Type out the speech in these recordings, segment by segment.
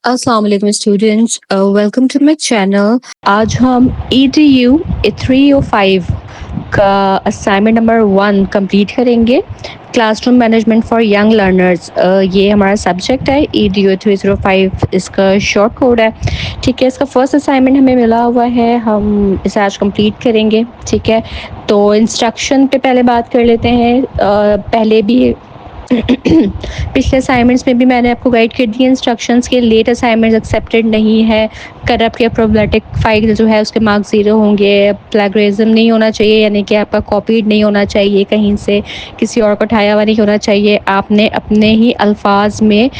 अस्सलाम वालेकुम students, welcome to my channel. आज हम EDU 305 का असाइनमेंट नंबर 1 कंप्लीट करेंगे। Classroom management for young learners, ये हमारा सब्जेक्ट है। EDU 305 इसका शॉर्ट कोड है। ठीक है, इसका फर्स्ट असाइनमेंट हमें मिला हुआ है, हम इसे आज कंप्लीट करेंगे। ठीक है, तो इंस्ट्रक्शन पे पहले बात कर लेते हैं। पहले भी पिछले असाइनमेंट्स में भी मैंने आपको गाइड कर दिए इंस्ट्रक्शंस के। लेट असाइनमेंट्स एक्सेप्टेड नहीं है। करप्ट या प्रॉब्लमेटिक फाइल जो है उसके मार्क्स 0 होंगे। प्लेगरिज्म नहीं होना चाहिए, यानी कि आपका कॉपीड नहीं होना चाहिए, कहीं से किसी और को उठाया हुआ नहीं होना चाहिए। आपने अपने ही अल्फाज में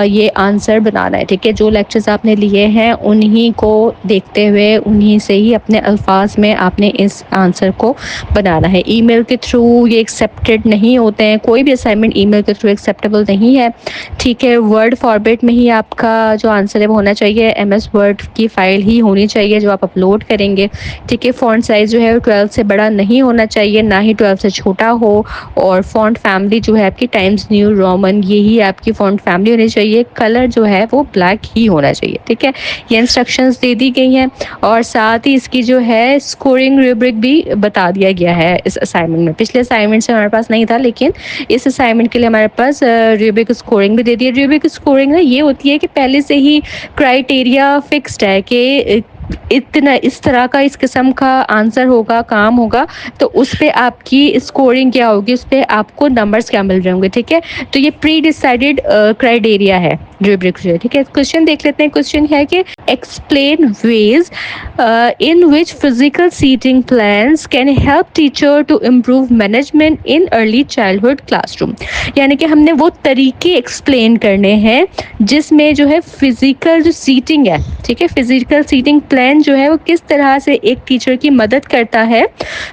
ये आंसर बनाना है। ठीक है, जो लेक्चर्स आपने लिए हैं उन्हीं को देखते हुए, उन्हीं से ही अपने अल्फाज में आपने इस आंसर को बनाना है। ईमेल के थ्रू ये एक्सेप्टेड नहीं होते हैं, कोई भी असाइनमेंट ईमेल के थ्रू एक्सेप्टेबल नहीं है। ठीक है, वर्ड फॉर्मेट में ही आपका जो आंसर है वो होना चाहिए। MS वर्ड की फाइल ही होनी चाहिए जो आप अपलोड करेंगे। ठीक है, फॉन्ट साइज़ जो है वो 12 से बड़ा नहीं होना चाहिए, ना ही 12 से छोटा हो। और फॉन्ट फैमिली जो है आपकी टाइम्स न्यू रोमन, यही आपकी फॉन्ट फैमिली होनी चाहिए। कलर जो है वो ब्लैक ही होना चाहिए। ठीक है, ये इंस्ट्रक्शंस दे दी गई हैं और साथ ही इसकी जो है स्कोरिंग रूब्रिक भी बता दिया गया है इस असाइनमेंट में। पिछले असाइनमेंट से हमारे पास नहीं था, लेकिन इस असाइनमेंट के लिए हमारे पास रूब्रिक स्कोरिंग भी दे दी है। रूब्रिक स्कोरिंग ना ये होती है कि पहले से ही क्राइटेरिया फिक्स्ड है कि इतना इस तरह का, इस किस्म का आंसर होगा, काम होगा, तो उस पर आपकी स्कोरिंग क्या होगी, उस पर आपको नंबर्स क्या मिल रहे होंगे। ठीक है, तो ये प्री डिसाइडेड क्राइटेरिया है रूब्रिक जो है। ठीक है, क्वेश्चन देख लेते हैं। क्वेश्चन है कि explain ways in which physical seating plans can help teacher to improve management in early childhood classroom. यानी कि हमने वो तरीके एक्सप्लेन करने हैं जिसमें जो है फिजिकल जो सीटिंग है, ठीक है, फिजिकल सीटिंग प्लान जो है वो किस तरह से एक टीचर की मदद करता है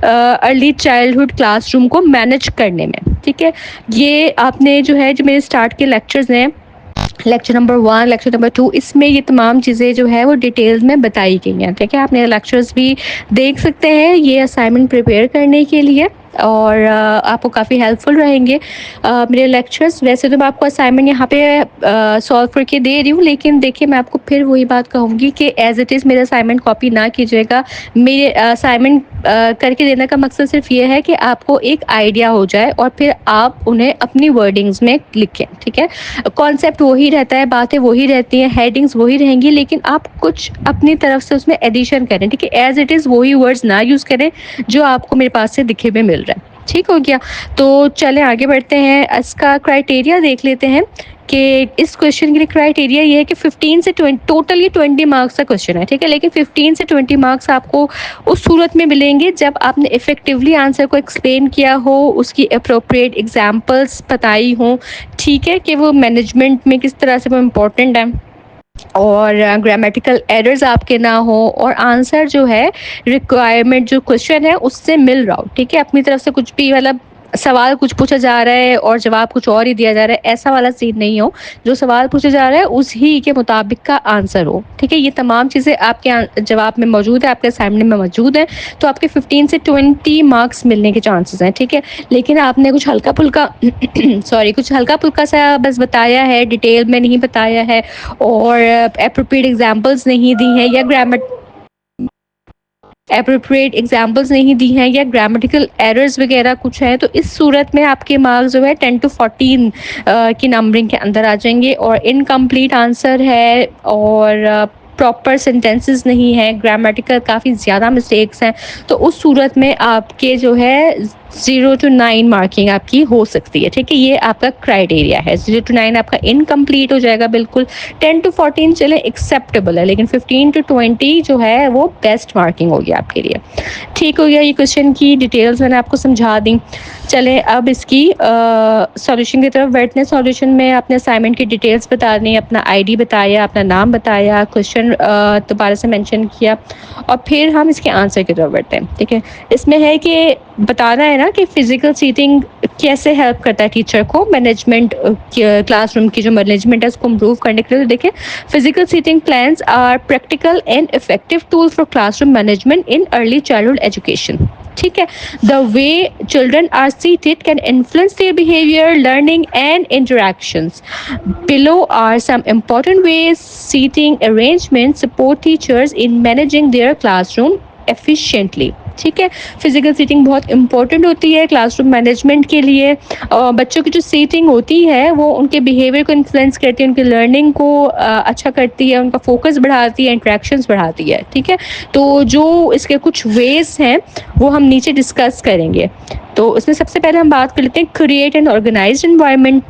अर्ली चाइल्डहुड क्लासरूम को मैनेज करने में। ठीक है, ये आपने जो है, जो मेरे स्टार्ट के लेक्चर्स हैं, लेक्चर नंबर 1, लेक्चर नंबर 2, इसमें ये तमाम चीज़ें जो है वो डिटेल्स में बताई गई हैं। ठीक है, आप मेरे लेक्चर्स भी देख सकते हैं ये असाइनमेंट प्रिपेयर करने के लिए, और आपको काफ़ी हेल्पफुल रहेंगे मेरे लेक्चर्स। वैसे तो मैं आपको असाइनमेंट यहाँ पे सॉल्व करके दे रही हूँ, लेकिन देखिए मैं आपको फिर वही बात कहूँगी कि एज इट इज़ मेरे असाइनमेंट कॉपी ना कीजिएगा। मेरे असाइनमेंट करके देने का मकसद सिर्फ ये है कि आपको एक आइडिया हो जाए और फिर आप उन्हें अपनी वर्डिंग्स में लिखें। ठीक है, कॉन्सेप्ट वही रहता है, बातें वही रहती हैं, हेडिंग्स वही रहेंगी, लेकिन आप कुछ अपनी तरफ से उसमें एडिशन करें। ठीक है, एज इट इज़ वही वर्ड्स ना यूज़ करें जो आपको मेरे पास से दिखे हुए मिल रहा है। ठीक हो गया, तो चलें आगे बढ़ते हैं। इसका क्राइटेरिया देख लेते हैं कि इस क्वेश्चन के लिए क्राइटेरिया ये है कि 15 से 20, टोटल ये 20 मार्क्स का क्वेश्चन है। ठीक है, लेकिन 15 से 20 मार्क्स आपको उस सूरत में मिलेंगे जब आपने इफेक्टिवली आंसर को एक्सप्लेन किया हो, उसकी अप्रोप्रिएट एग्जांपल्स बताई हों। ठीक है, कि वो मैनेजमेंट में किस तरह से वो इम्पोर्टेंट है, और ग्रामेटिकल एरर्स आपके ना हो, और आंसर जो है रिक्वायरमेंट जो क्वेश्चन है उससे मिल रहा हो। ठीक है, अपनी तरफ से कुछ भी, मतलब सवाल कुछ पूछा जा रहा है और जवाब कुछ और ही दिया जा रहा है, ऐसा वाला सीन नहीं हो। जो सवाल पूछा जा रहा है उसी के मुताबिक का आंसर हो। ठीक है, ये तमाम चीज़ें आपके जवाब में मौजूद है, आपके असाइनमेंट में मौजूद है, तो आपके 15 से 20 मार्क्स मिलने के चांसेस हैं। ठीक है, लेकिन आपने कुछ हल्का फुल्का कुछ हल्का फुल्का सा बस बताया है, डिटेल में नहीं बताया है, और एप्रोप्रिएट एग्जाम्पल्स नहीं दी हैं, या एप्रोप्रिएट एग्जाम्पल्स नहीं दी हैं, या ग्रामेटिकल एरर्स वगैरह कुछ है, तो इस सूरत में आपके मार्क्स जो है 10 to 14 की नंबरिंग के अंदर आ जाएंगे। और इनकम्प्लीट आंसर है, और प्रॉपर सेंटेंसेस नहीं है, ग्रामेटिकल काफ़ी ज़्यादा मिस्टेक्स हैं, तो उस सूरत में आपके जो है 0 to 9 मार्किंग आपकी हो सकती है। ठीक है, ये आपका क्राइटेरिया है। 0 to 9 आपका इनकम्प्लीट हो जाएगा बिल्कुल। 10 to 14 चले एक्सेप्टेबल है, लेकिन 15 to 20 जो है वो बेस्ट मार्किंग होगी आपके लिए। ठीक हो गया, ये क्वेश्चन की डिटेल्स मैंने आपको समझा दी। चलें अब इसकी सॉल्यूशन की तरफ बैठने। सॉल्यूशन में आपने असाइनमेंट की डिटेल्स बता दी, अपना ID बताया, अपना नाम बताया, क्वेश्चन दोबारा से मेंशन किया, और फिर हम इसके आंसर की तरफ बढ़ते हैं। ठीक है, इसमें है कि बताना है ना कि फिजिकल सीटिंग कैसे हेल्प करता है टीचर को मैनेजमेंट, क्लासरूम की जो मैनेजमेंट है उसको इम्प्रूव करने के लिए। तो देखिए, physical seating plans are practical and effective tool for classroom management in early childhood education. ठीक है। The way children are seated can influence their behaviour, learning and interactions. Below are some important ways seating arrangements support teachers in managing their classroom efficiently. ठीक है, physical seating बहुत important होती है classroom management के लिए। बच्चों की जो सीटिंग होती है वो उनके बिहेवियर को इन्फ्लुएंस करती है, उनकी लर्निंग को अच्छा करती है, उनका फोकस बढ़ाती है, इंट्रैक्शंस बढ़ाती है। ठीक है, तो जो इसके कुछ वेज हैं वो हम नीचे डिस्कस करेंगे। तो उसमें सबसे पहले हम बात कर लेते हैं create an organised environment.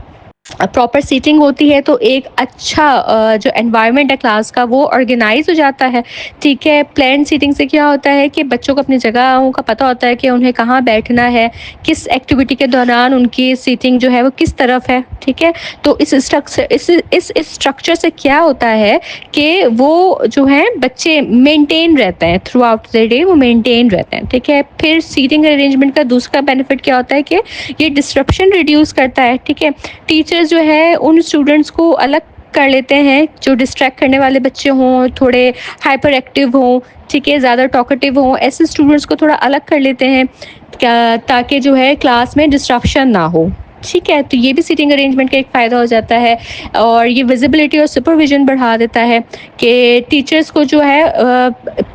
Proper seating होती है तो एक अच्छा जो एनवायरनमेंट है क्लास का वो ऑर्गेनाइज हो जाता है। ठीक है, प्लान सीटिंग से क्या होता है कि बच्चों को अपनी जगहों का पता होता है कि उन्हें कहाँ बैठना है, किस एक्टिविटी के दौरान उनकी सीटिंग जो है वो किस तरफ है। ठीक है, तो इस स्ट्रक्चर से क्या होता है कि वो जो है बच्चे मेंटेन रहते हैं थ्रू आउट द डे, वो मेंटेन रहते हैं। ठीक है, फिर सीटिंग अरेंजमेंट का दूसरा बेनिफिट क्या होता है कि ये डिस्ट्रप्शन रिड्यूस करता है। ठीक है, टीचर जो है उन स्टूडेंट्स को अलग कर लेते हैं जो डिस्ट्रैक्ट करने वाले बच्चे हों, थोड़े हाइपर एक्टिव हों, ठीक है, ज़्यादा टॉकेटिव हों, ऐसे स्टूडेंट्स को थोड़ा अलग कर लेते हैं क्या, ताकि जो है क्लास में डिस्ट्रप्शन ना हो। ठीक है, तो ये भी सीटिंग अरेंजमेंट का एक फ़ायदा हो जाता है। और ये विजिबिलिटी और सुपरविजन बढ़ा देता है कि टीचर्स को जो है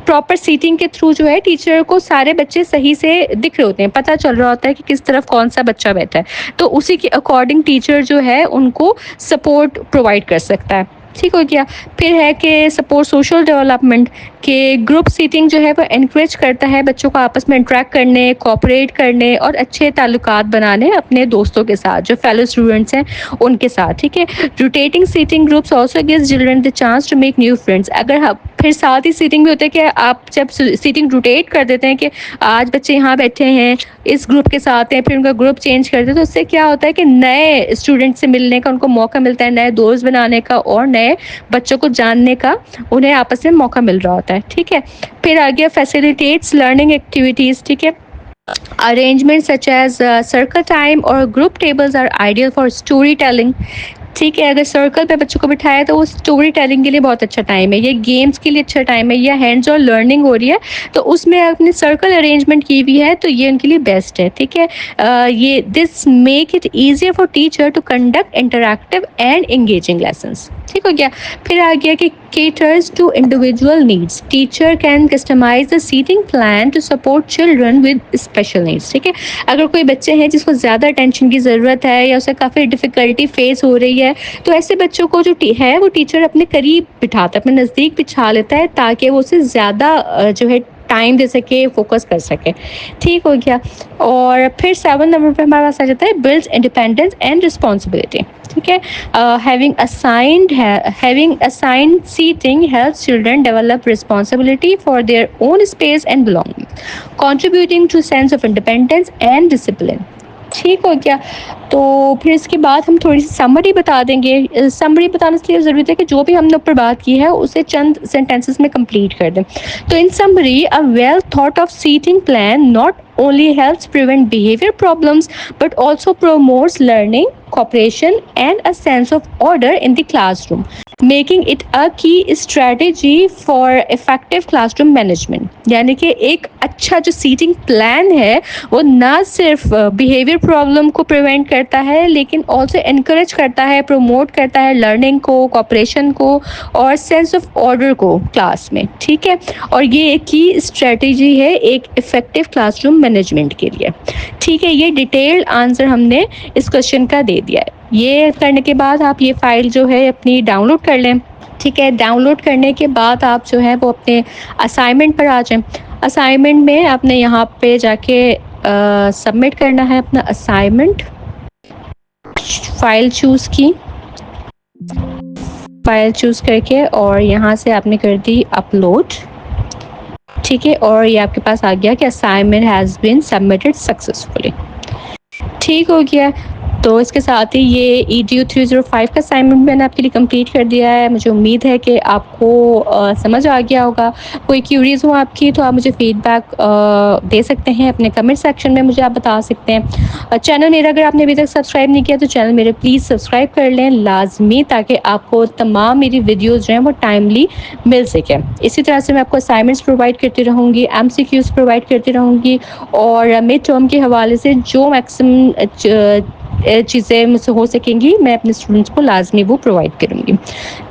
प्रॉपर सीटिंग के थ्रू जो है टीचर को सारे बच्चे सही से दिख रहे होते हैं, पता चल रहा होता है कि किस तरफ कौन सा बच्चा बैठा है, तो उसी के अकॉर्डिंग टीचर जो है उनको सपोर्ट प्रोवाइड कर सकता है। ठीक हो गया। फिर है कि सपोर्ट सोशल डेवलपमेंट के ग्रुप सीटिंग जो है वो इनक्रेज करता है बच्चों को आपस में इंटरेक्ट करने, कोऑपरेट करने और अच्छे ताल्लुकात बनाने अपने दोस्तों के साथ, जो फेलो स्टूडेंट्स हैं उनके साथ। ठीक है, rotating seating groups also gives children the chance to make new friends. अगर फिर साथ ही सीटिंग भी होता है कि आप जब सीटिंग रोटेट कर देते हैं कि आज बच्चे यहाँ बैठे हैं इस ग्रुप के साथ हैं, फिर उनका ग्रुप चेंज कर देते हैं, तो उससे क्या होता है कि नए स्टूडेंट से मिलने का उनको मौका मिलता है, नए दोस्त बनाने का और नए बच्चों को जानने का उन्हें आपस में मौका मिल रहा होता है। ठीक है, फिर आ गया फैसिलिटेट्स लर्निंग एक्टिविटीज़। ठीक है, arrangements such as circle time or group tables are ideal for storytelling। ठीक है, अगर सर्कल पे बच्चों को बिठाया तो वो स्टोरी टेलिंग के लिए बहुत अच्छा टाइम है, ये गेम्स के लिए अच्छा टाइम है, या हैंड्स ऑन लर्निंग हो रही है तो उसमें आपने सर्कल अरेंजमेंट की हुई है तो ये उनके लिए बेस्ट है। ठीक है, ये this make it easier for teacher to conduct interactive and engaging lessons. ठीक हो गया। फिर आ गया कि caters to individual needs, teacher can customize the seating plan to support children with special needs। ठीक है, अगर कोई बच्चे हैं जिसको ज़्यादा अटेंशन की ज़रूरत है या उसे काफ़ी डिफ़िकल्टी फेस हो रही है तो ऐसे बच्चों को जो है वो टीचर अपने करीब बिठाता है, अपने नज़दीक बिठा लेता है ताकि वो उसे ज़्यादा जो है टाइम दे सके, फोकस कर सके। ठीक हो गया। और फिर 7 नंबर पे हमारे पास आ जाता है बिल्ड्स इंडिपेंडेंस एंड रिस्पॉन्सिबिलिटी। ठीक है, having assigned seating helps children develop responsibility for their own space and belongings, contributing to sense of independence and discipline। ठीक हो गया। तो फिर इसके बाद हम थोड़ी सी समरी बता देंगे। समरी बताने के लिए ज़रूरत है कि जो भी हमने ऊपर बात की है उसे चंद सेंटेंसेस में कंप्लीट कर दें। तो in summary, a well thought of seating plan not only helps prevent behavior problems but also promotes learning, cooperation and a sense of order in the classroom, making it a key strategy for effective classroom management। यानी कि एक अच्छा जो seating plan है वो ना सिर्फ behaviour problem को प्रिवेंट करता है लेकिन ऑल्सो इनकरेज करता है, प्रमोट करता है लर्निंग को, कॉपरेशन को और सेंस ऑफ ऑर्डर को क्लास में। ठीक है, और ये एक की स्ट्रेटेजी है एक इफेक्टिव क्लासरूम मैनेजमेंट के लिए। ठीक है, ये डिटेल्ड आंसर हमने इस क्वेश्चन का दे दिया है। ये करने के बाद आप ये फाइल जो है अपनी डाउनलोड कर लें। ठीक है, डाउनलोड करने के बाद आप जो है वो अपने असाइनमेंट पर आ जाएं। असाइनमेंट में आपने यहाँ पे जाके सबमिट करना है अपना असाइनमेंट। फाइल चूज़ की, फाइल चूज़ करके और यहाँ से आपने कर दी अपलोड। ठीक है, और ये आपके पास आ गया कि assignment has been submitted successfully. ठीक हो गया। तो इसके साथ ही ये EDU 305 का असाइनमेंट मैंने आपके लिए कंप्लीट कर दिया है। मुझे उम्मीद है कि आपको समझ आ गया होगा। कोई क्यूरीज़ हो आपकी तो आप मुझे फ़ीडबैक दे सकते हैं, अपने कमेंट सेक्शन में मुझे आप बता सकते हैं। चैनल मेरा अगर आपने अभी तक सब्सक्राइब नहीं किया तो चैनल मेरे प्लीज़ सब्सक्राइब कर लें लाज़मी, ताकि आपको तमाम मेरी वीडियोज़ जो हैं वो टाइमली मिल सकें। इसी तरह से मैं आपको असाइनमेंट्स प्रोवाइड करती रहूँगी, MCQs प्रोवाइड करती रहूँगी, और मिड टर्म के हवाले से जो मैक्सिमम चीज़ें मुझसे हो सकेंगी मैं अपने स्टूडेंट्स को लाज़मी वो प्रोवाइड करूँगी।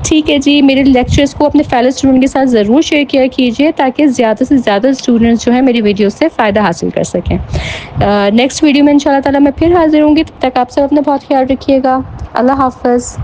ठीक है जी, मेरे लेक्चर्स को अपने फेलो स्टूडेंट के साथ ज़रूर शेयर किया कीजिए, ताकि ज़्यादा से ज़्यादा स्टूडेंट्स जो हैं मेरी वीडियो से फ़ायदा हासिल कर सकें। नेक्स्ट वीडियो में इंशाल्लाह ताला मैं फिर हाज़िर होंगी, तब तक आप सब अपना बहुत ख्याल रखिएगा। अल्लाह हाफ़िज़।